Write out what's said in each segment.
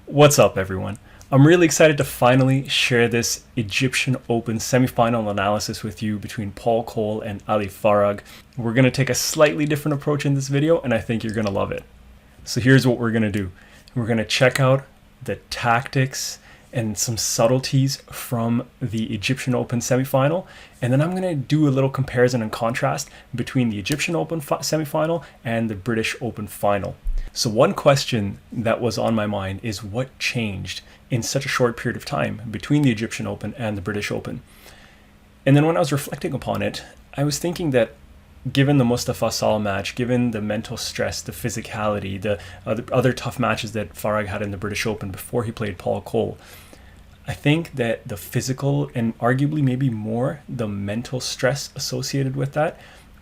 What's up, everyone? I'm really excited to finally share this Egyptian Open semifinal analysis with you between Coll and Ali Farag. We're going to take a slightly different approach in this video, and I think you're going to love it. So here's what we're going to do. We're going to check out the tactics and some subtleties from the Egyptian Open semifinal, and then I'm going to do a little comparison and contrast between the Egyptian Open semifinal and the British Open final. So one question that was on my mind is what changed in such a short period of time between the Egyptian Open and the British Open? And then when I was reflecting upon it, I was thinking that given the Mustafa Sal match, given the mental stress, the physicality, the other tough matches that Farag had in the British Open before he played Coll, I think that the physical and arguably maybe more the mental stress associated with that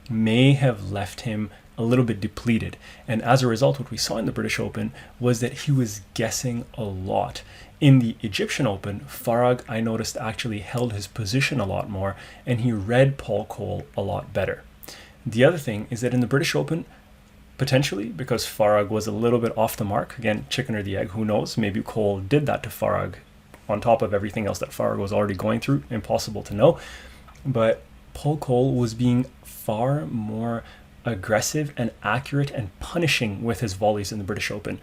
may have left him a little bit depleted. And as a result, what we saw in the British Open was that he was guessing a lot. In the Egyptian Open, Farag, I noticed, actually held his position a lot more, and he read Coll a lot better. The other thing is that in the British Open, potentially because Farag was a little bit off the mark, again, chicken or the egg, who knows, maybe Coll did that to Farag on top of everything else that Farag was already going through, impossible to know. But Coll was being far more aggressive and accurate and punishing with his volleys in the British Open.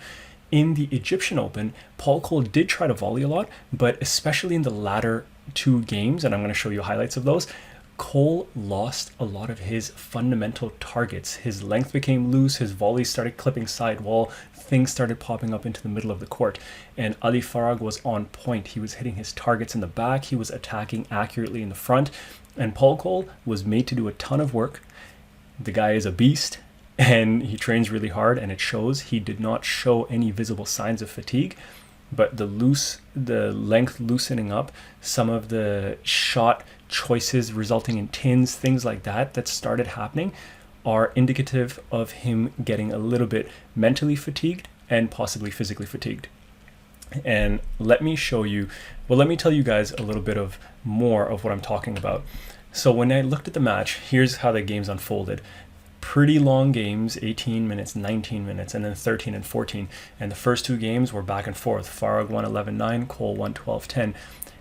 In the Egyptian Open, Coll did try to volley a lot, but especially in the latter two games, and I'm going to show you highlights of those, Coll lost a lot of his fundamental targets. His length became loose, his volleys started clipping sidewall, things started popping up into the middle of the court, and Ali Farag was on point. He was hitting his targets in the back, he was attacking accurately in the front, and Coll was made to do a ton of work. The guy is a beast and he trains really hard, and it shows. He did not show any visible signs of fatigue, but the length loosening up, some of the shot choices resulting in tins, things like that started happening are indicative of him getting a little bit mentally fatigued and possibly physically fatigued. And let me tell you guys a little bit of more of what I'm talking about. So when I looked at the match, here's how the games unfolded. Pretty long games, 18 minutes, 19 minutes, and then 13 and 14. And the first two games were back and forth. Farag won 11-9, Coll won 12-10.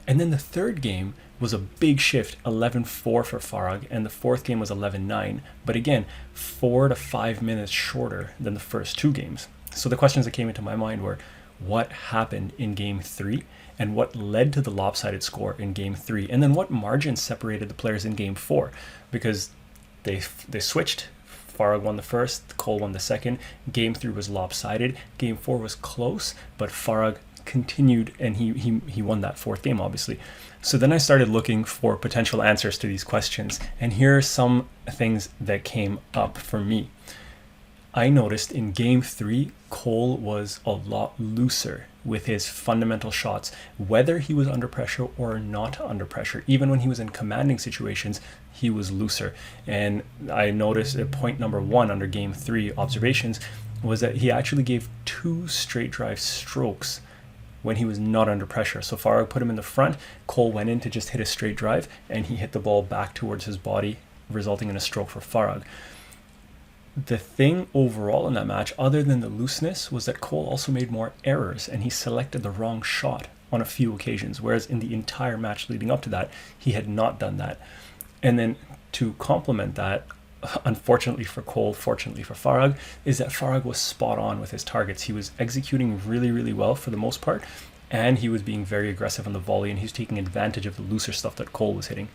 And then the third game was a big shift, 11-4 for Farag, and the fourth game was 11-9. But again, 4 to 5 minutes shorter than the first two games. So the questions that came into my mind were, what happened in game 3? And what led to the lopsided score in game 3? And then what margin separated the players in game 4? Because they switched. Farag won the first, Coll won the second. Game 3 was lopsided. Game 4 was close, but Farag continued and he won that fourth game, obviously. So then I started looking for potential answers to these questions, and here are some things that came up for me. I noticed in game 3, Coll was a lot looser with his fundamental shots, whether he was under pressure or not under pressure. Even when he was in commanding situations, he was looser. And I noticed at point number 1 under game 3 observations was that he actually gave 2 straight drive strokes when he was not under pressure. So Farag put him in the front, Coll went in to just hit a straight drive, and he hit the ball back towards his body, resulting in a stroke for Farag. The thing overall in that match, other than the looseness, was that Coll also made more errors, and he selected the wrong shot on a few occasions, whereas in the entire match leading up to that, he had not done that. And then to complement that, unfortunately for Coll, fortunately for Farag, is that Farag was spot on with his targets. He was executing really, really well for the most part, and he was being very aggressive on the volley, and he was taking advantage of the looser stuff that Coll was hitting.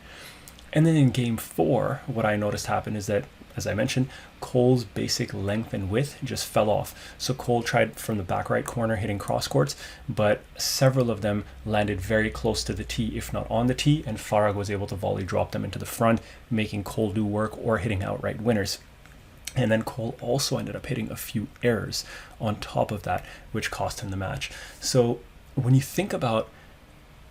And then in game 4, what I noticed happen is that, as I mentioned, Coll's basic length and width just fell off. So Coll tried from the back right corner hitting cross courts, but several of them landed very close to the tee, if not on the tee, and Farag was able to volley drop them into the front, making Coll do work or hitting outright winners. And then Coll also ended up hitting a few errors on top of that, which cost him the match. So when you think about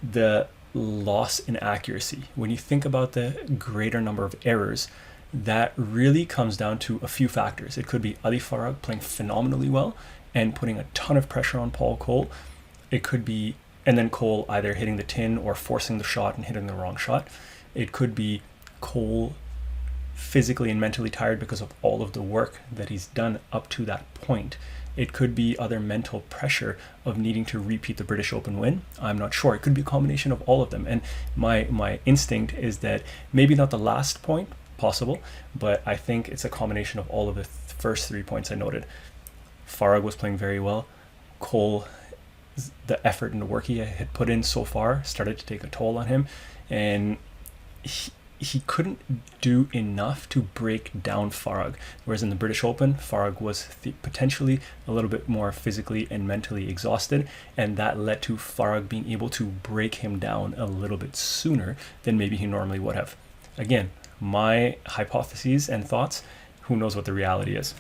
the loss in accuracy, when you think about the greater number of errors, that really comes down to a few factors. It could be Ali Farag playing phenomenally well and putting a ton of pressure on Coll. It could be, and then Coll either hitting the tin or forcing the shot and hitting the wrong shot. It could be Coll physically and mentally tired because of all of the work that he's done up to that point. It could be other mental pressure of needing to repeat the British Open win. I'm not sure. It could be a combination of all of them. And my instinct is that maybe not the last point possible, but I think it's a combination of all of the first 3 points I noted. Farag was playing very well. Coll, the effort and the work he had put in so far started to take a toll on him, and he couldn't do enough to break down Farag. Whereas in the British Open, Farag was potentially a little bit more physically and mentally exhausted, and that led to Farag being able to break him down a little bit sooner than maybe he normally would have. Again, my hypotheses and thoughts, who knows what the reality is.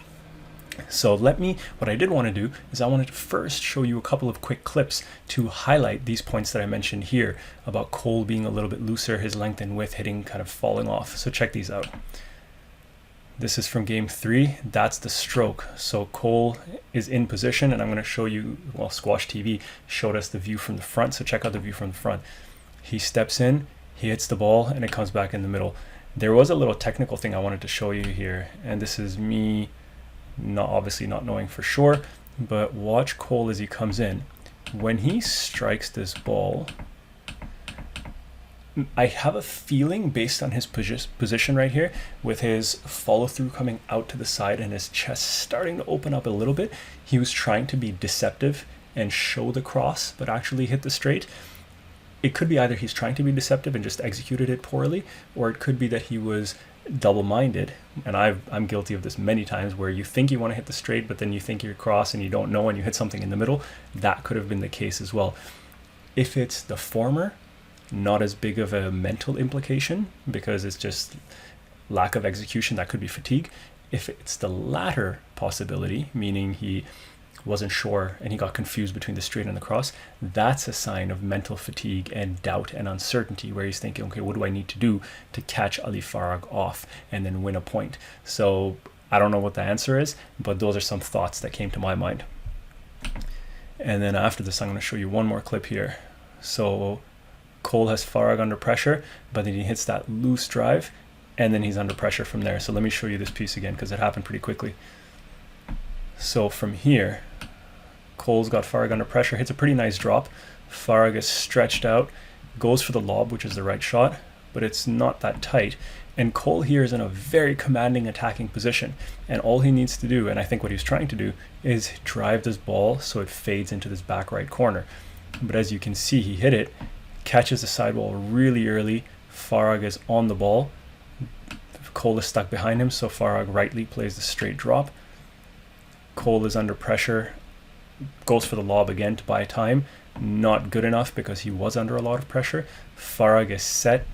So what I did want to do is I wanted to first show you a couple of quick clips to highlight these points that I mentioned here about Coll being a little bit looser, his length and width hitting kind of falling off. So check these out. This is from game 3. That's the stroke. So Coll is in position, and I'm going to show you, well, Squash TV showed us the view from the front. So check out the view from the front. He steps in, he hits the ball, and it comes back in the middle. There was a little technical thing I wanted to show you here, and this is me obviously not knowing for sure, but watch Coll as he comes in. When he strikes this ball, I have a feeling based on his position right here, with his follow through coming out to the side and his chest starting to open up a little bit, he was trying to be deceptive and show the cross but actually hit the straight. It could be either he's trying to be deceptive and just executed it poorly, or it could be that he was double-minded, and I'm guilty of this many times, where you think you want to hit the straight but then you think you're cross and you don't know and you hit something in the middle. That could have been the case as well. If it's the former, not as big of a mental implication because it's just lack of execution, that could be fatigue. If it's the latter possibility, meaning he wasn't sure and he got confused between the straight and the cross, that's a sign of mental fatigue and doubt and uncertainty, where he's thinking, okay, what do I need to do to catch Ali Farag off and then win a point? So I don't know what the answer is, but those are some thoughts that came to my mind. And then after this, I'm going to show you one more clip here. So Coll has Farag under pressure, but then he hits that loose drive and then he's under pressure from there. So let me show you this piece again because it happened pretty quickly. So from here, Coll's got Farag under pressure, hits a pretty nice drop. Farag is stretched out, goes for the lob, which is the right shot, but it's not that tight. And Coll here is in a very commanding attacking position. And all he needs to do, and I think what he's trying to do, is drive this ball so it fades into this back right corner. But as you can see, he hit it, catches the sidewall really early. Farag is on the ball. Coll is stuck behind him, so Farag rightly plays the straight drop. Coll is under pressure, goes for the lob again to buy time. Not good enough because he was under a lot of pressure. Farag is set,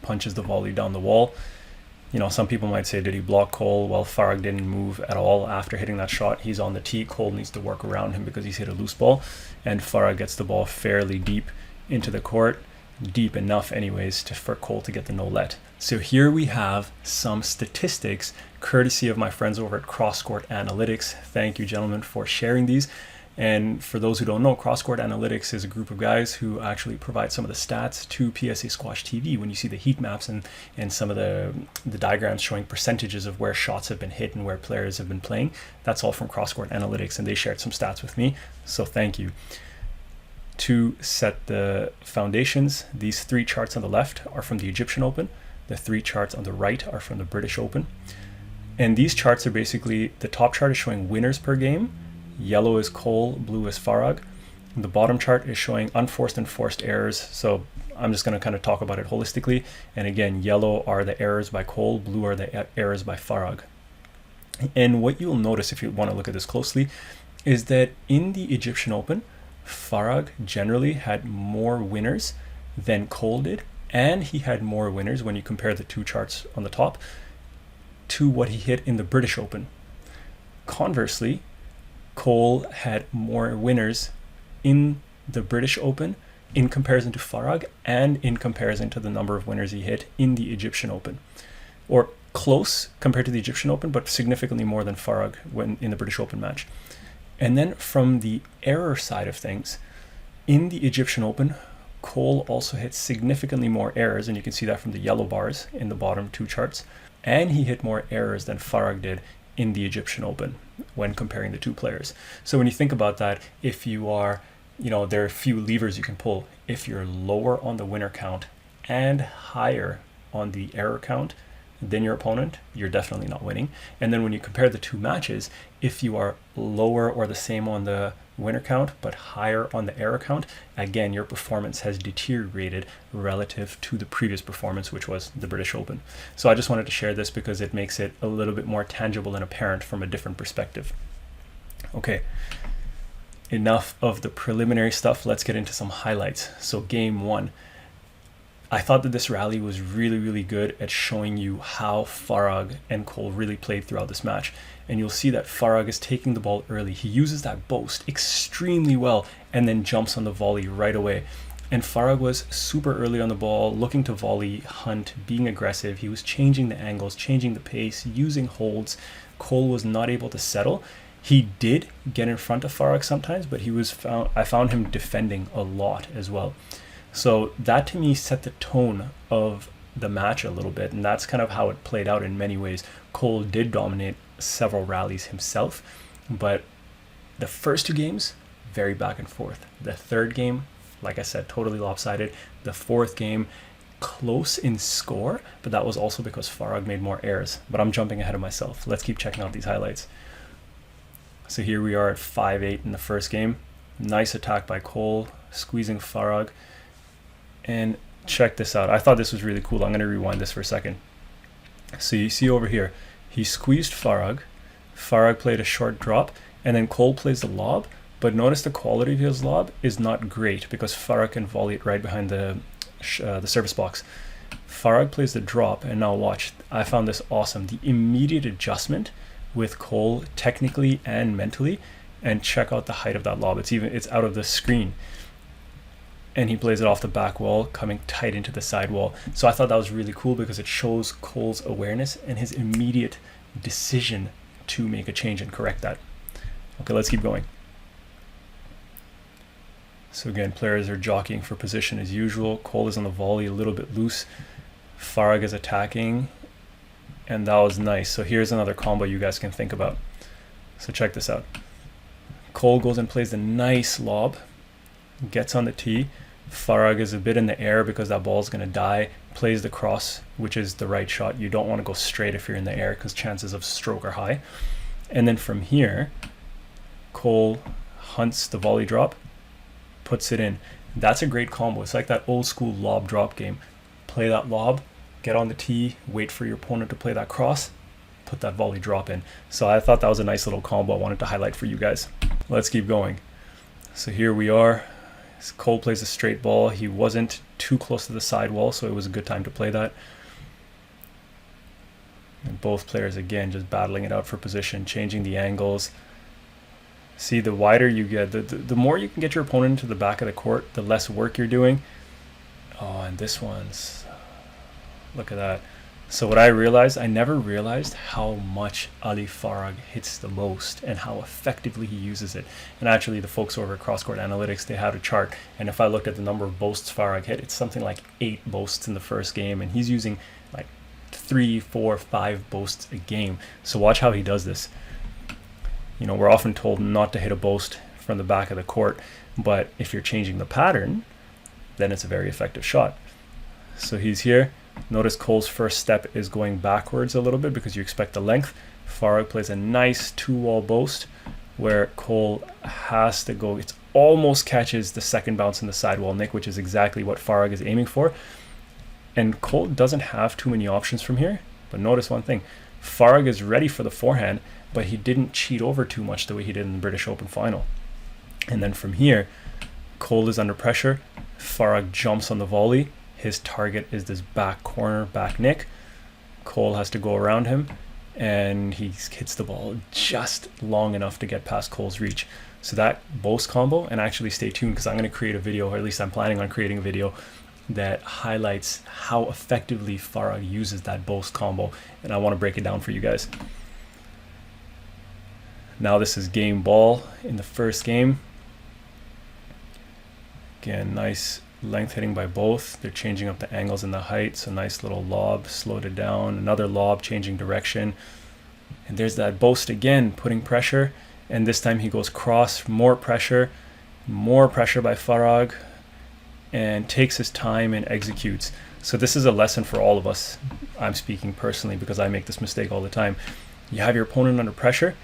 punches the volley down the wall. You know, some people might say, did he block Coll? Well, Farag didn't move at all after hitting that shot. He's on the tee. Coll needs to work around him because he's hit a loose ball. And Farag gets the ball fairly deep into the court. Deep enough anyways for Coll to get the no-let. So here we have some statistics courtesy of my friends over at Cross Court Analytics. Thank you, gentlemen, for sharing these. And for those who don't know, Cross Court Analytics is a group of guys who actually provide some of the stats to PSA Squash TV. When you see the heat maps and some of the diagrams showing percentages of where shots have been hit and where players have been playing, that's all from Cross Court Analytics, and they shared some stats with me, so thank you. To set the foundations, these 3 charts on the left are from the Egyptian Open. The 3 charts on the right are from the British Open. And these charts are basically, the top chart is showing winners per game. Yellow is Coll, blue is Farag. The bottom chart is showing unforced and forced errors. So I'm just going to kind of talk about it holistically. And again, yellow are the errors by Coll, blue are the errors by Farag. And what you'll notice if you want to look at this closely is that in the Egyptian Open, Farag generally had more winners than Coll did, and he had more winners when you compare the 2 charts on the top to what he hit in the British Open. Conversely, Coll had more winners in the British Open in comparison to Farag and in comparison to the number of winners he hit in the Egyptian Open. Or close compared to the Egyptian Open, but significantly more than Farag when in the British Open match. And then from the error side of things, in the Egyptian Open, Coll also hit significantly more errors, and you can see that from the yellow bars in the bottom 2 charts, and he hit more errors than Farag did in the Egyptian Open. when comparing the two players. So when you think about that, if you are, there are a few levers you can pull. If you're lower on the winner count and higher on the error count than your opponent, you're definitely not winning. And then when you compare the two matches, if you are lower or the same on the winner count but higher on the error count, again, your performance has deteriorated relative to the previous performance, which was the British Open. So I just wanted to share this because it makes it a little bit more tangible and apparent from a different perspective. Okay, enough of the preliminary stuff. Let's get into some highlights. So game one, I thought that this rally was really, really good at showing you how Farag and Coll really played throughout this match. And you'll see that Farag is taking the ball early. He uses that boast extremely well and then jumps on the volley right away. And Farag was super early on the ball, looking to volley, hunt, being aggressive. He was changing the angles, changing the pace, using holds. Coll was not able to settle. He did get in front of Farag sometimes, but I found him defending a lot as well. So that to me set the tone of the match a little bit, and that's kind of how it played out in many ways. Coll did dominate several rallies himself, but the first two games, very back and forth. The third game, like I said, totally lopsided. The fourth game, close in score, but that was also because Farag made more errors. But I'm jumping ahead of myself. Let's keep checking out these highlights. So here we are at 5-8 in the first game. Nice attack by Coll, squeezing Farag. And check this out. I thought this was really cool. I'm going to rewind this for a second. So you see over here, he squeezed Farag. Farag played a short drop, and then Coll plays the lob. But notice the quality of his lob is not great because Farag can volley it right behind the service box. Farag plays the drop, and now watch. I found this awesome. The immediate adjustment with Coll technically and mentally, and check out the height of that lob. It's out of the screen. And he plays it off the back wall, coming tight into the side wall. So I thought that was really cool because it shows Coll's awareness and his immediate decision to make a change and correct that. Okay, let's keep going. So again, players are jockeying for position as usual. Coll is on the volley, a little bit loose. Farag is attacking, and that was nice. So here's another combo you guys can think about. So check this out. Coll goes and plays the nice lob, gets on the tee. Farag is a bit in the air because that ball is going to die, plays the cross, which is the right shot. You don't want to go straight if you're in the air because chances of stroke are high. And then from here, Coll hunts the volley drop, puts it in. That's a great combo. It's like that old school lob drop game. Play that lob, get on the tee, wait for your opponent to play that cross, put that volley drop in. So I thought that was a nice little combo I wanted to highlight for you guys. Let's keep going. So here we are. Coll plays a straight ball. He wasn't too close to the side wall, so it was a good time to play that. And both players, again, just battling it out for position, changing the angles. See, the wider you get, the more you can get your opponent into the back of the court, the less work you're doing. Oh, and this one's... Look at that. So what I realized, I never realized how much Ali Farag hits the most and how effectively he uses it. And actually the folks over at Crosscourt Analytics, they had a chart. And if I looked at the number of boasts Farag hit, it's something like 8 boasts in the first game. And he's using like 3, 4, 5 boasts a game. So watch how he does this. You know, we're often told not to hit a boast from the back of the court. But if you're changing the pattern, then it's a very effective shot. So he's here. Notice Coll's first step is going backwards a little bit because you expect the length. Farag plays a nice 2-wall boast where Coll has to go. It almost catches the second bounce in the sidewall nick, which is exactly what Farag is aiming for. And Coll doesn't have too many options from here. But notice one thing. Farag is ready for the forehand, but he didn't cheat over too much the way he did in the British Open final. And then from here, Coll is under pressure. Farag jumps on the volley. His target is this back corner, back nick. Coll has to go around him, and he hits the ball just long enough to get past Coll's reach. So that boast combo, and actually stay tuned because I'm going to create a video, or at least I'm planning on creating a video that highlights how effectively Farag uses that boast combo, and I want to break it down for you guys. Now this is game ball in the first game. Again, nice length hitting by both. They're changing up the angles and the heights. A nice little lob, slowed it down. Another lob, changing direction. And there's that boast again, putting pressure. And this time he goes cross, more pressure by Farag, and takes his time and executes. So this is a lesson for all of us. I'm speaking personally because I make this mistake all the time. You have your opponent under pressure,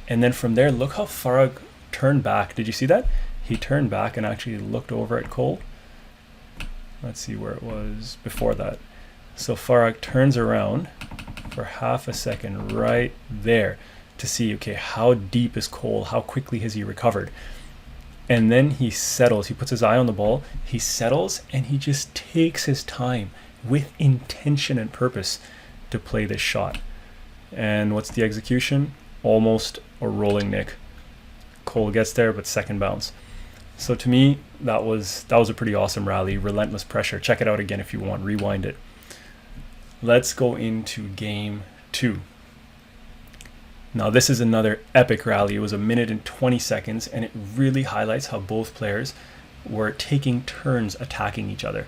and then from there, look how Farag turned back. Did you see that? He turned back and actually looked over at Coll. Let's see where it was before that. So Farag turns around for half a second right there to see, okay, how deep is Coll? How quickly has he recovered? And then he settles. He puts his eye on the ball. He settles and he just takes his time with intention and purpose to play this shot. And what's the execution? Almost a rolling nick. Coll gets there, but second bounce. So to me, that was a pretty awesome rally. Relentless pressure. Check it out again if you want. Rewind it. Let's go into game 2. Now this is another epic rally. It was 1 minute and 20 seconds, and it really highlights how both players were taking turns attacking each other.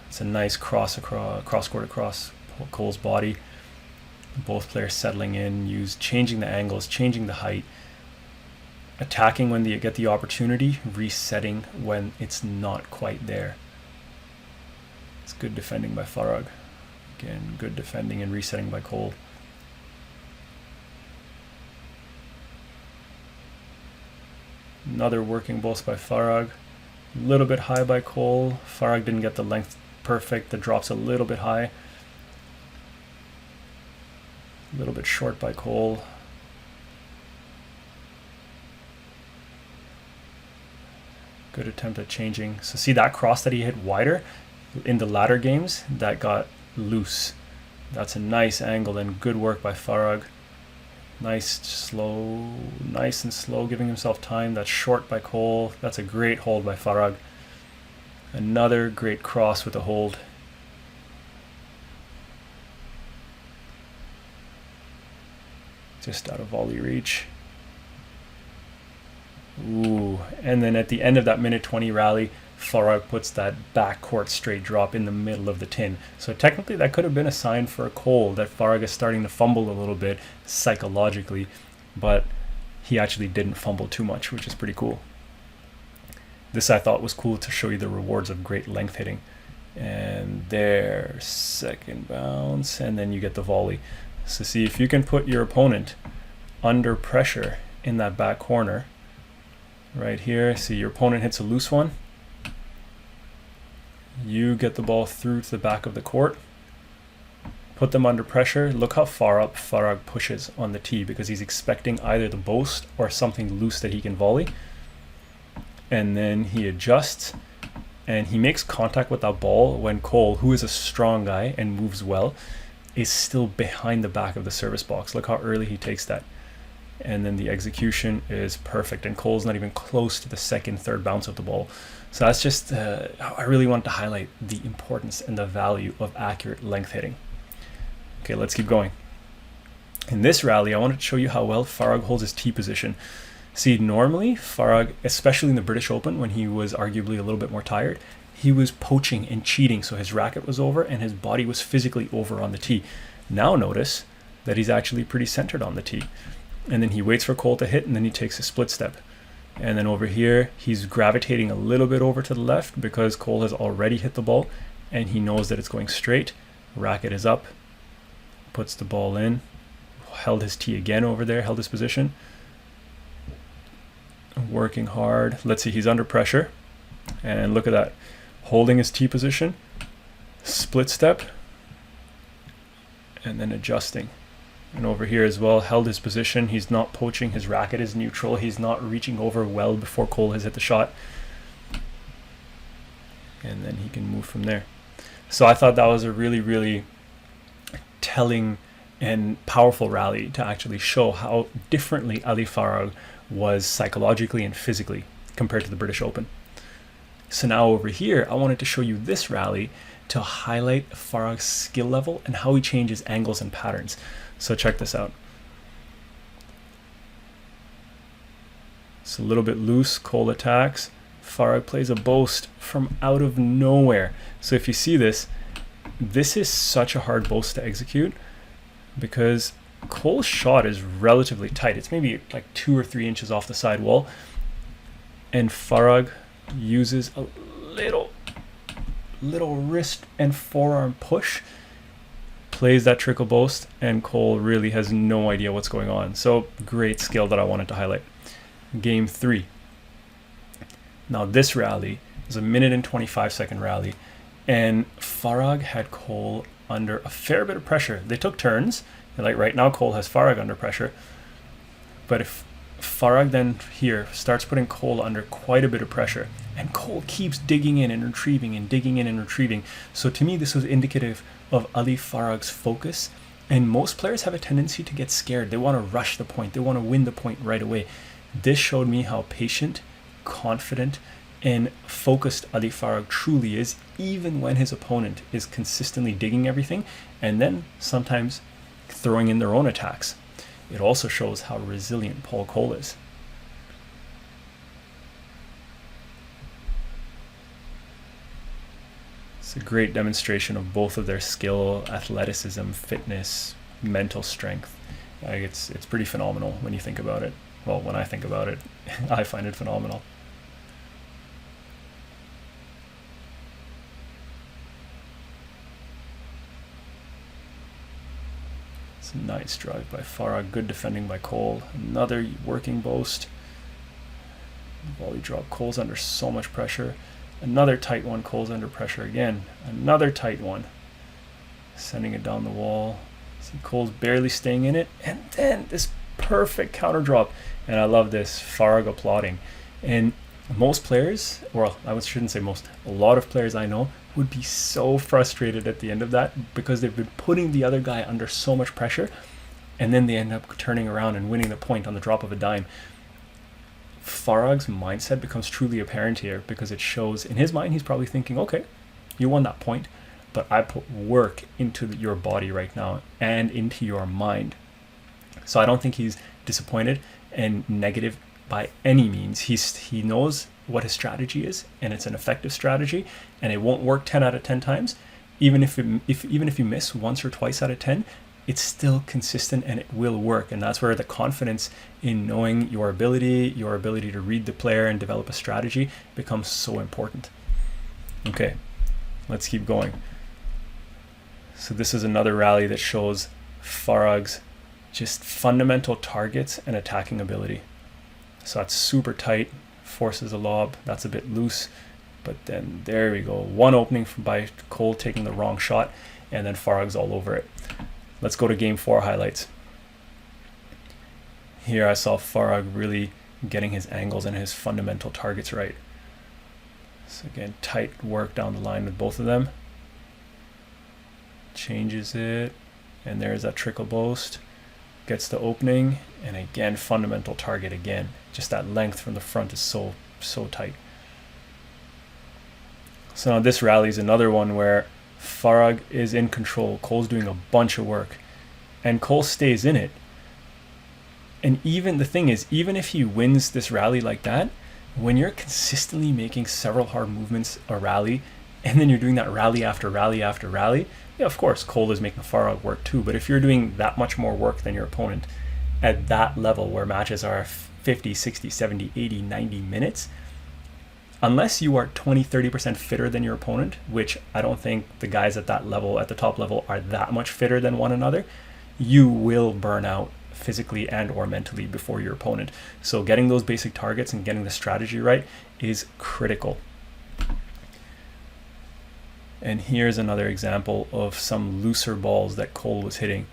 It's a nice cross court across Coll's body. Both players settling in, changing the angles, changing the height, attacking when they get the opportunity, resetting when it's not quite there. It's good defending by Farag. Again, good defending and resetting by Coll. Another working boast by Farag. A little bit high by Coll. Farag didn't get the length perfect. The drop's a little bit high. A little bit short by Coll. Good attempt at changing. So see that cross that he hit wider in the latter games? That got loose. That's a nice angle and good work by Farag. Nice and slow, giving himself time. That's short by Coll. That's a great hold by Farag. Another great cross with a hold. Just out of volley reach. Ooh, and then at the end of that 1:20 rally, Farag puts that backcourt straight drop in the middle of the tin. So technically that could have been a sign for a Coll that Farag is starting to fumble a little bit psychologically, but he actually didn't fumble too much, which is pretty cool. This I thought was cool to show you the rewards of great length hitting. And there, second bounce, and then you get the volley. So see, if you can put your opponent under pressure in that back corner, right here, see your opponent hits a loose one, you get the ball through to the back of the court, put them under pressure. Look how far up Farag pushes on the tee because he's expecting either the boast or something loose that he can volley. And then he adjusts and he makes contact with that ball when Coll, who is a strong guy and moves well, is still behind the back of the service box. Look how early he takes that. And then the execution is perfect, and Coll's not even close to the second, third bounce of the ball. So that's just, I really want to highlight the importance and the value of accurate length hitting. Okay, let's keep going. In this rally, I wanted to show you how well Farag holds his tee position. See, normally Farag, especially in the British Open, when he was arguably a little bit more tired, he was poaching and cheating, so his racket was over and his body was physically over on the tee. Now notice that he's actually pretty centered on the tee. And then he waits for Coll to hit, and then he takes a split step. And then over here, he's gravitating a little bit over to the left because Coll has already hit the ball, and he knows that it's going straight. Racket is up, puts the ball in, held his tee again over there, held his position. Working hard. Let's see, he's under pressure. And look at that. Holding his tee position, split step, and then adjusting. And over here as well, held his position. He's not poaching. His racket is neutral. He's not reaching over well before Coll has hit the shot. And then he can move from there. So I thought that was a really, really telling and powerful rally to actually show how differently Ali Farag was psychologically and physically compared to the British Open. So now over here, I wanted to show you this rally to highlight Farag's skill level and how he changes angles and patterns. So check this out. It's a little bit loose. Coll attacks. Farag plays a boast from out of nowhere. So if you see this, this is such a hard boast to execute, because Coll's shot is relatively tight. It's maybe like 2 or 3 inches off the side wall, and Farag uses a little wrist and forearm push, plays that trickle boast, and Coll really has no idea what's going on. So great skill that I wanted to highlight. Game 3. Now this rally is a 1:25 rally, and Farag had Coll under a fair bit of pressure. They took turns. Like right now, Coll has Farag under pressure. But if Farag then here starts putting Coll under quite a bit of pressure, and Coll keeps digging in and retrieving and digging in and retrieving. So to me, this was indicative of Ali Farag's focus. And most players have a tendency to get scared. They want to rush the point. They want to win the point right away. This showed me how patient, confident, and focused Ali Farag truly is, even when his opponent is consistently digging everything and then sometimes throwing in their own attacks. It also shows how resilient Paul Coll is. It's a great demonstration of both of their skill, athleticism, fitness, mental strength. It's pretty phenomenal when you think about it. Well, when I think about it, I find it phenomenal. It's a nice drive by Farag, good defending by Coll. Another working boast. Volley drop. Coll's under so much pressure. Another tight one. Coll's under pressure again. Another tight one. Sending it down the wall. See, Coll's barely staying in it. And then this perfect counter drop. And I love this. Farag applauding. And most players, well, I shouldn't say most, a lot of players I know would be so frustrated at the end of that because they've been putting the other guy under so much pressure, and then they end up turning around and winning the point on the drop of a dime. Farag's mindset becomes truly apparent here because it shows in his mind he's probably thinking, okay, you won that point, but I put work into your body right now and into your mind. So I don't think he's disappointed and negative by any means. He knows what his strategy is, and it's an effective strategy, and it won't work 10 out of 10 times. Even if you miss once or twice out of 10, it's still consistent and it will work. And that's where the confidence in knowing your ability to read the player and develop a strategy becomes so important. Okay, let's keep going. So this is another rally that shows Farag's just fundamental targets and attacking ability. So that's super tight, forces a lob, that's a bit loose, but then there we go. One opening by Coll taking the wrong shot, and then Farag's all over it. Let's go to game 4 highlights. Here I saw Farag really getting his angles and his fundamental targets right. So again, tight work down the line with both of them. Changes it, and there's that trickle boast. Gets the opening, and again, fundamental target again. Just that length from the front is so tight. So now this rally is another one where Farag is in control. Coll's doing a bunch of work, and Coll stays in it. And even the thing is, even if he wins this rally like that, when you're consistently making several hard movements a rally, and then you're doing that rally after rally after rally, yeah, of course, Coll is making Farag work too, but if you're doing that much more work than your opponent at that level where matches are 50, 60, 70, 80, 90 minutes, unless you are 20, 30% fitter than your opponent, which I don't think the guys at that level, at the top level, are that much fitter than one another, you will burn out physically and or mentally before your opponent. So getting those basic targets and getting the strategy right is critical. And here's another example of some looser balls that Coll was hitting,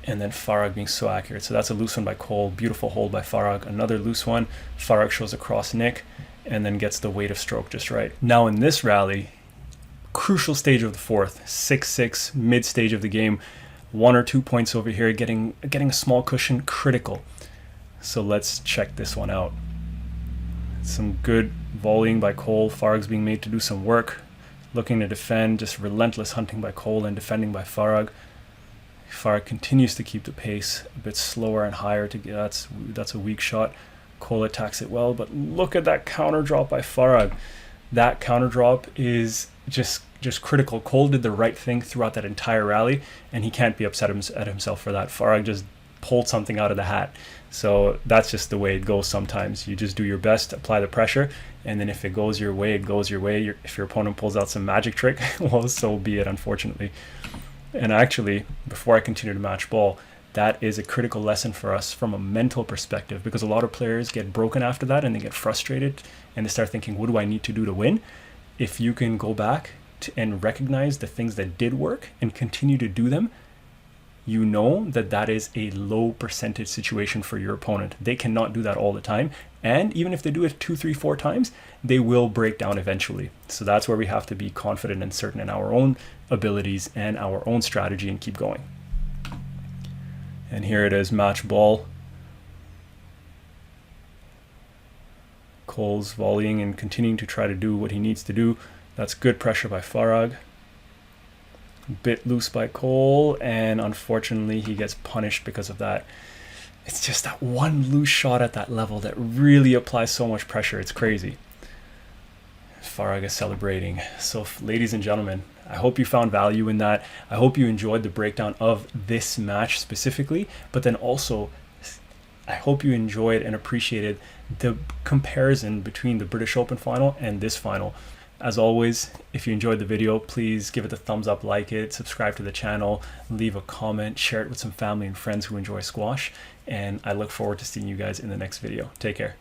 and then Farag being so accurate. So that's a loose one by Coll, beautiful hold by Farag. Another loose one, Farag shows a cross nick, and then gets the weight of stroke just right. Now in this rally, crucial stage of the fourth, 6-6, mid stage of the game, 1 or 2 points over here, getting a small cushion, critical. So let's check this one out. Some good volleying by Coll. Farag's being made to do some work. Looking to defend, just relentless hunting by Coll and defending by Farag. Farag continues to keep the pace a bit slower and higher to get, that's a weak shot. Coll attacks it well, but look at that counter drop by Farag. That counter drop is just, just critical. Coll did the right thing throughout that entire rally, and he can't be upset at himself for that. Farag just pulled something out of the hat. So that's just the way it goes sometimes. You just do your best, apply the pressure, and then if it goes your way, it goes your way. If your opponent pulls out some magic trick, well, so be it, unfortunately. And actually, before I continue to match ball, that is a critical lesson for us from a mental perspective, because a lot of players get broken after that and they get frustrated and they start thinking, what do I need to do to win? If you can go back and recognize the things that did work and continue to do them, you know that that is a low percentage situation for your opponent. They cannot do that all the time. And even if they do it 2, 3, 4 times, they will break down eventually. So that's where we have to be confident and certain in our own abilities and our own strategy and keep going. And here it is, match ball. Coll's volleying and continuing to try to do what he needs to do. That's good pressure by Farag. Bit loose by Coll, and unfortunately he gets punished because of that. It's just that one loose shot at that level that really applies so much pressure. It's crazy. Farag is celebrating. So ladies and gentlemen, I hope you found value in that. I hope you enjoyed the breakdown of this match specifically, but then also I hope you enjoyed and appreciated the comparison between the British Open final and this final. As always, if you enjoyed the video, please give it a thumbs up, like it, subscribe to the channel, leave a comment, share it with some family and friends who enjoy squash, and I look forward to seeing you guys in the next video. Take care.